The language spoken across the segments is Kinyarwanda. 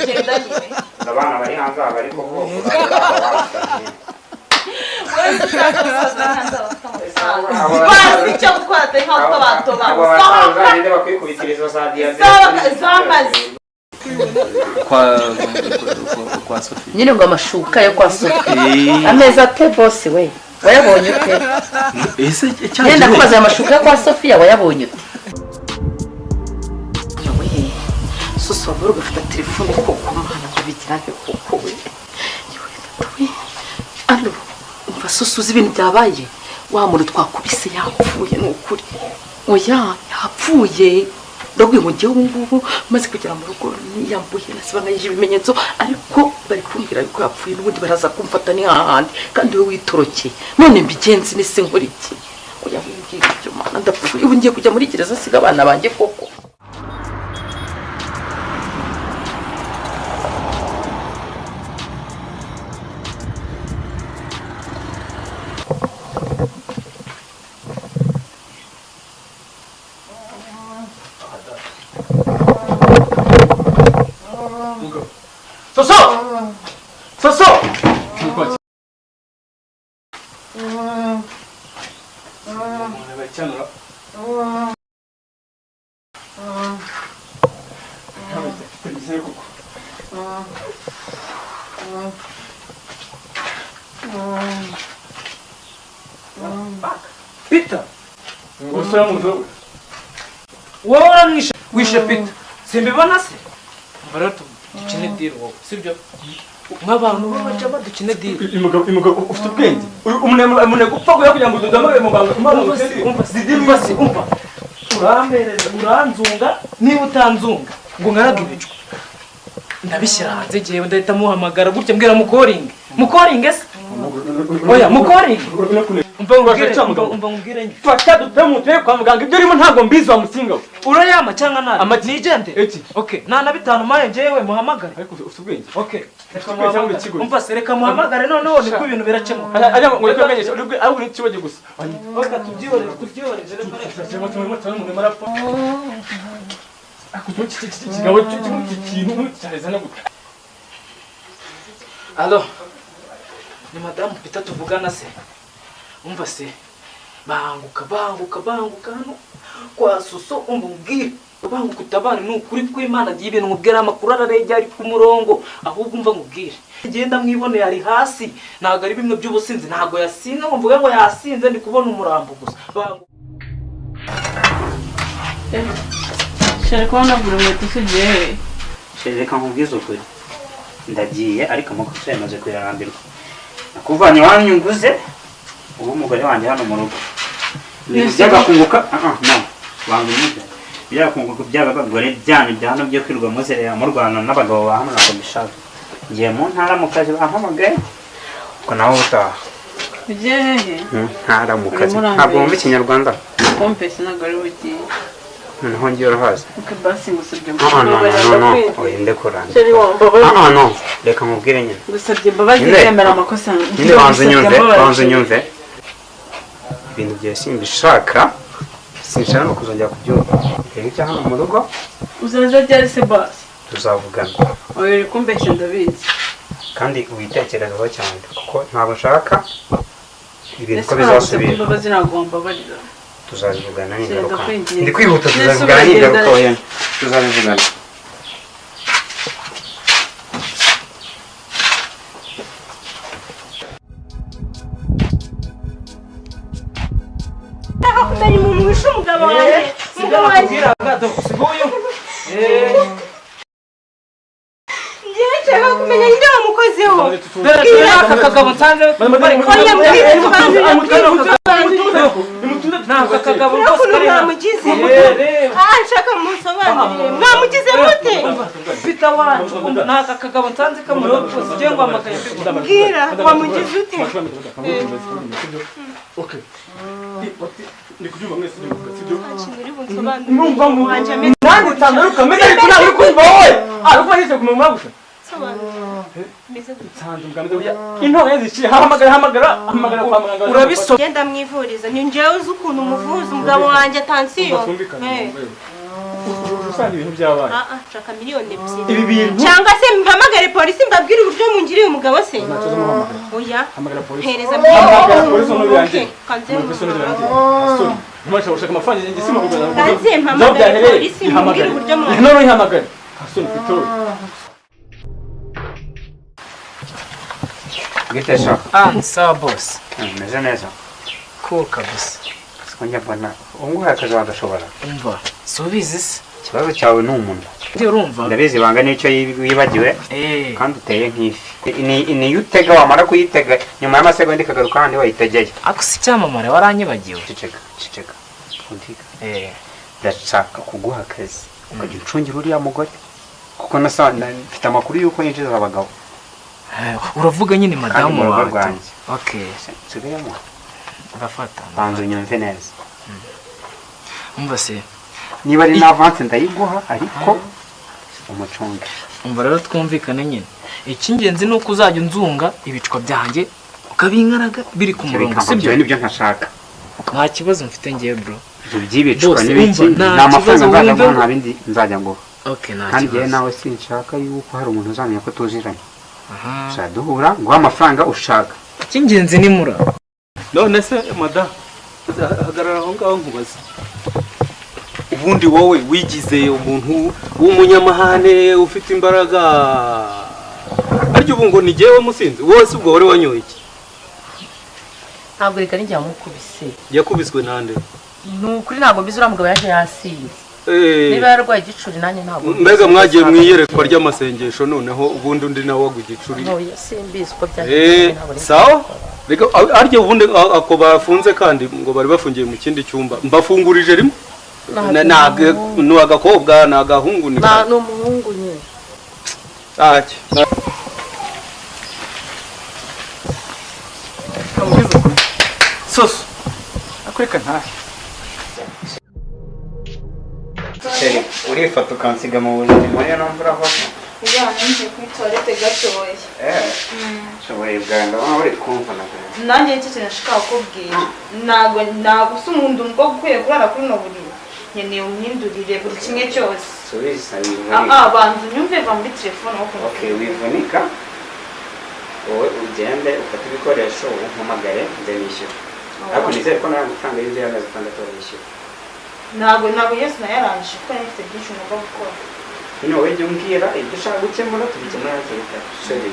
Genda nyine. Abana bari hanze bari koko. Basi icyo gutwara nk'uko abantu bazagenda bakwikubitiriza za zamaze kwa Sophie. nyine ngo amashuka yo kwa Sophie. Ameza te boss we. Wayabonye ute? Ese cyane. Yenda kubaza amashuka yo kwa Sophie wayabonye ute? Susu wabura ugafata telefone koko mwana kubigirage koko we. Allo, umva Susu uzi ibintu byabaye. Wa muntu twakubise yapfuye n'ukuri. Oya, yapfuye. Ndabwiye ngo ngiye ubungubu maze kugera mu rugo niyambuye nasibangayije ibimenyetso ariko bari kumbwira yuko yapfuye n'ubundi baraza kumfata ni hahandi kandi we witorokeye. None mbigenzi nese nkora iki? Oya mbwira ibyo mana ndapfuye ubu ngiye kujya muri gereza siga abana banjye koko. Soso! Peter! Usura muntu wowe wishe Peter. Simbibona se? Barato dukine deal wowe. Sibyo? Nk'abantu babaca badukine deal. Imugabo ufite ubwenge. Umuntu gupfa kugira ngo dudamare mu bantu. Umva. Urambereza uranzunga niba utanzunga ngo ngaraga ibicwa. Ndabishyira hanze gihe ndahita muhamagara gutya mbwira mukoringe. Mukoringe se? Oya mukoringe. Umva ngubwire fata dutamutuye kwa muganga ibyo rimo ntago mbizi wa musinga. Urayama cyangwa nani? Amatijende. Okay. Nana bitanu maye njewe muhamagare. Ariko ufite ubwenge. Okay. Umva sereka muhamagare noneho niko ibintu birakemuka. Ajya ngo kwamenyesha ari ikibazo gusa. Oka tubyore rero tumwe mu marapfa. Ako kigabo cy'ikintu cyarezana gute. Allo. Ni madame Peter tuvugana se. Umva se banguka hano kwa Suso umbubwire banguka utabane n'ukuri kw'Imana giye ibintu mubwira amakuru ararege ari ku murongo ahubwo umva ngubwire genda mwibone yari hasi naga ari bimwe by'ubusinzi ntago yasinze ngo mvuge ngo yasinze ndi kubona umurambo gusa Shariko nabura mwetu sugiye Reka nkubwize ukuri ndagiye ariko amakosa yamaze kuyarambirwa nakuvanye wanyunguze ubu umugore wanjye hano mu rugo byagakunguka no wangumije byagakunguka by'abagore byanyu bya hano byo kwirwa muzerera mu Rwanda n'abagabo ba hano ntabwo mbishaka ngiye mu ntara mu kazi bahamagaye ko nawe utaha ugiye ntara mu kazi ntabwo mu Kinyarwanda kompesi nagari ugiye noneho ngiye urahaza basi ngusabye no oyinde kuranga no reka mubwire nyine ngusabye mbabazi kwemera amakosa banze nyumve ibintu bya simbishaka sinshaka no kuzongera kubyumva reka cyangwa hano mu rugo uzaza ryari se basi tuzavugana oyo kumbeshya ndabizi kandi witekerezaho cyane kuko ntabwo nshaka ibintu ko bizasubira mbabazi nagomba barira tuzabivugana n'ingaruka ndi kwihuta tuzabivugana n'ingaruka oya tuzabivugana kumenya umuntu wishe umugabo wanjye umugabo wanjye ngiye nshaka kumenya ninde wamukozeho Bwira aka kagabo nsanze oya mbwira tubanze naka kagabo rwose mwamugize nshaka musobanurire mwamugize mute Peter wanjye naka kagabo nsanze kamurose ugiye ngo amakaye mbwira wamugize ute okay ni kubyumva mwese sibyo akiri bunsobanurire numva mu wanje nandi tandaruka meze ariko nawe kumva wowe ariko nise kumenya gusa intore ziciye hamagara kwa muganga urabiso genda mwivuriza ni njewe uzi ukuntu umuvuza umugabo wanjye atansiyo amafaranga ibintu byabaye nshaka miliyoni 2 ibi bintu cyangwa se mpamagare polisi mbabwire uburyo mungiriye umugabo se oya hamagara polisi hereza hamagara polisi no byanjye kanze Mwacha ushaka amafaranga yanjye sima kugana kanze mpamagare polisi mbabwire uburyo no ihamagare Hasoni Petrol Gitesha. Sawa boss. Meze neza. Cool kabisa. Sikonja bwana. Unguha akazi wadashobora. Umva. Subizi se. Ikibazo cyawe ni umuntu. Ndio urumva. Ndabizi banga nicyo wibagiwe. Kandi uteye nk'ifi. Ni yutega wamara kuyitega nyuma y'amasegonda ikagaruka handi wayitegeye. Ako si cyamamare waranyibagiwe. Ciceka. Fundika. Ndashaka kuguha akazi. Ukajya ucungira uriya mugore. Kuko mfite amakuru yuko yinjiza abagabo. Uravuga nyine madamu wawe. Okay. Sigayemo. Urafata. Banzo nyumve neza. Umva se. Niba ari na avance ndayiguha ariko umucunga. Umva rero twumvikane nyine. Icyingenzi nuko uzajya unzunga ibicwa byanjye ukabinkaraga biri ku murongo sibyo nibyo ntashaka. Nta kibazo mfite ngiye bro. Ibyo byibicwa n'ibiki n'amafaranga nzajya nta bindi nzajya ngo. Okay nta kibazo. Kandi nawe sinshaka yuko hari umuntu uzamenya ko tuziranye. Duhura ngo amafaranga ushaka. Icyingenzi ni mura. None se madam hagarara aho ngaho nkubaza. Ubundi wowe wigize umuntu w'umunyamahane ufite imbaraga. Aryo ubu ngo nigewe musinzi wose ubwo wari wanyoye iki? Ntabwo reka njya mukubise. Yakubiswe nande? Nukuri ntabwo bizura mugabo yaje yasinze. Niba yarwaye igicuri nanjye ntabwo. Mbega mwagiye mwiyerekwa ry'amasengesho noneho ubundi undi nawe wagwa igicuri. Oya simbizi ko byaje. Sawa? Reka aryo ubundi ako bafunze kandi ngo bari bafungiye mu kindi cyumba. Mbafungurije rimwe? Naga agakobwa nagahungu ni. Na umuhungu nyine. Ati. Sos. Akweka nta. Seri, urifata ukansiga mu buriri muri nomvura ho. Ya nje ku toilette gatoya. Shoboye bwanga uri kumva nako. Nanjye iki kintu nashaka kubwira. Nago umuntu ngo gukwiye kurara kuri no buriri. Nkeneye umhindurire buri kimwe cyose. Subiza banzu nyumve muri telefone aho kuvuga. Okay, wivunika. Wowe ugende ufate ibikoresho umpamagare nze nishyura. Ariko nizere ko nawe amafaranga y'inzu y'amezi 6 yishyura. Ntabwo Yesu nayarangije ko yafite byinshi ngomba gukora. Wowe jya umbwira ibyo ushaka gukemura tubikemura tubita. Seri,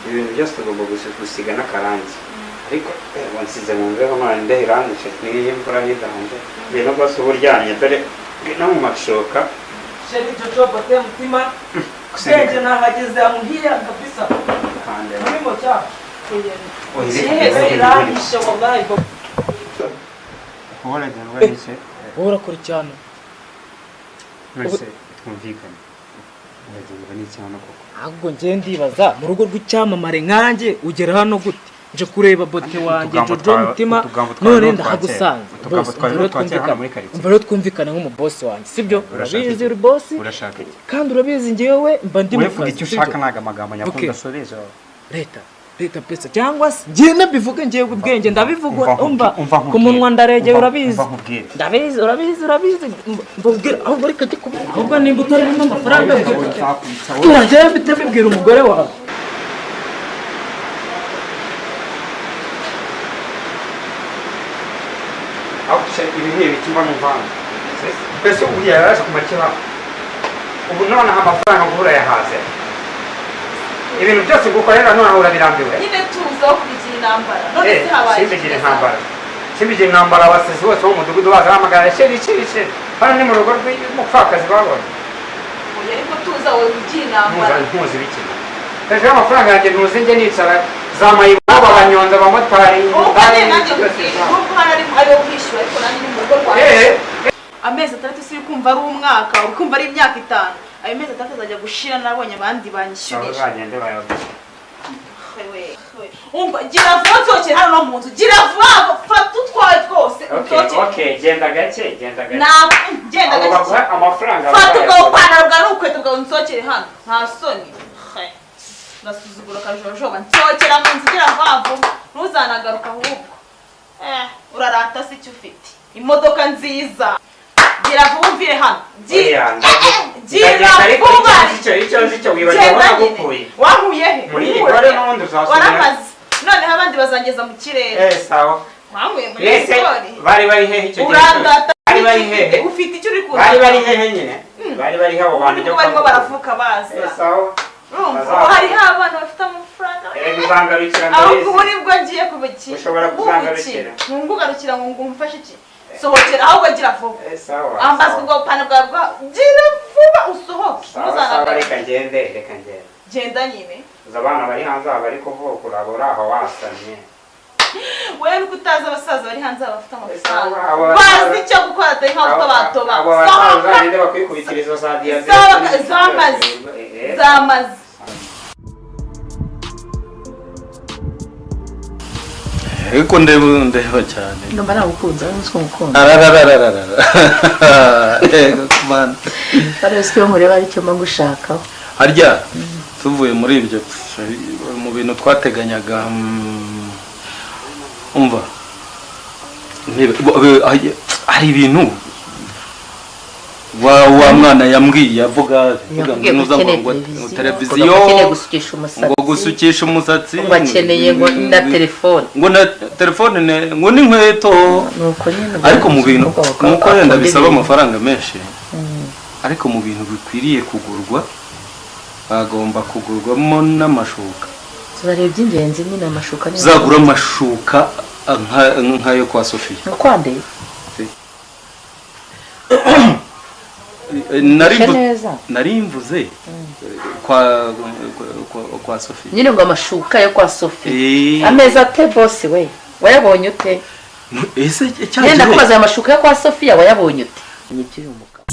ibintu byose tugomba gusiga n'akarangi. Ariko wansize mu mbeho none ndahirangije niyo imvura yidanje. Bino bose uburyanye dore no mu mashoka. Seri jojo bote mutima. Kusenje nahageze amuhira kabisa. Kande. Mimo cha. Yarangije wallahi. Hola janwese. Urakora cyane. Mwese twumvikane. Uragenda n'icyana koko. Ahubwo ngiye ndibaza mu rugo rw'icyamamare nkanjye ugera hano gute? Nje kureba bote wanjye jojo mutima none ndahagusanze. Umva rero twumvikane nk'umubosi wanjye sibyo? Urabizi uri boss? Urashaka iki? Kandi urabizi ngewe mba ndi mu kazi. Icyo ushaka naga amagambo nyakunda sobeza. Leta pesa cyangwa se ngiye nabivuga ngiye ubwenge ndabivuga umva ku munwa ndaregeye urabizi. Urabizi mbubwira ahubwo reka ndikubwira ahubwo nimba utari mu amafaranga urajya bitabibwira umugore wawe. Ibihe bikimba mu vanga. Pese ugiye yarasha kumakira. Ubu none amafaranga ngura yahaze. Ibintu byose gukorera none urabirambiwe. Nyine tuzo kubigira intambara. None se habaye. Simbigira intambara abasezi bose bo mu mudugudu bazahamagara sheri. Hano ni mu rugo rw'umupfakazi babonye. Oya ariko tuza wowe kugira intambara. Ntuzi biki. Ejo amafaranga yanjye ntuzi nge nicara zamaye baba banyonza abamotari. Kandi nanjye kuko hari ayo kwishyura ariko nanjye ni mu rugo rwawe. Amezi 3 siri kumva ari umwaka, ukumva ari imyaka 5. Ayo mezi 3 azajya gushira nabonye abandi banyishyurije. Abagende bayavuze. Umva gira vuba hano mu nzu. Gira vuba fata utwaye twose. Okay, genda gake. Genda gake. Baguha amafaranga. Fata ubwo upana bwa n'ukweto bwa unsokere hano. Nta soni. Nasuzugura kajojoba nsokera mu nzu gira vuba. Ntuzanagaruka ahubwo. Urarata se icyo ufite. Imodoka nziza. gira vuba umvire hano gira ariko vuba icyo wibagiwe nagukuye wankuye he muri iyi gore n'ubundi uzasubira waramaze noneho abandi bazangeza mu kirere sawa wankuye muri iyi gore bari hehe icyo gihe urandata bari hehe ufite icyo uri kuza bari hehe nyine bari hehe abo bantu byo barimo baravuka baza sawa hariho abantu bafite amafaranga uzangarukira ahubwo ubu nibwo ngiye kubiki ushobora kuzangarukira ntungugarukira ngo ngumfashe iki sohokera ahubwo gira vuba sawa ambaza ubwo bupana bwa gira vuba usohoke sawa reka ngende genda nyine uza abana bari hanze aha bari kuvuka urabura aho wasamye wewe nuko utazi abasaza bari hanze bafite amafaranga bazi icyo gukora atari nkaho utabatoba abo basaza ninde bakwikubitira izo za diyabete zamaze ariko ndeba cyane ndumva nagukunze umuswe mukunda yego kumana ariko iyo mureba ari cyo gushakaho harya tuvuye muri ibyo mu bintu twateganyaga umva hari ibintu wa mwana yambwiye avuga ngo televiziyo ngo gusukisha umusatsi ngo akeneye ngo na telefone ngo n'inkweto ariko mu bintu nuko yenda bisaba amafaranga menshi ariko mu bintu bikwiriye kugurwa bagomba kugurwamo n'amashuka turareba iby'ingenzi nyine amashuka zagura amashuka nkayo kwa Sophie kwande nari mvuze kwa Sophie nyine ngo amashuka yo kwa Sophie ameza ate boss we wayabonye ute ese cyane ndakubaza amashuka yo kwa Sophie wayabonye ute ni by'uyu mugabo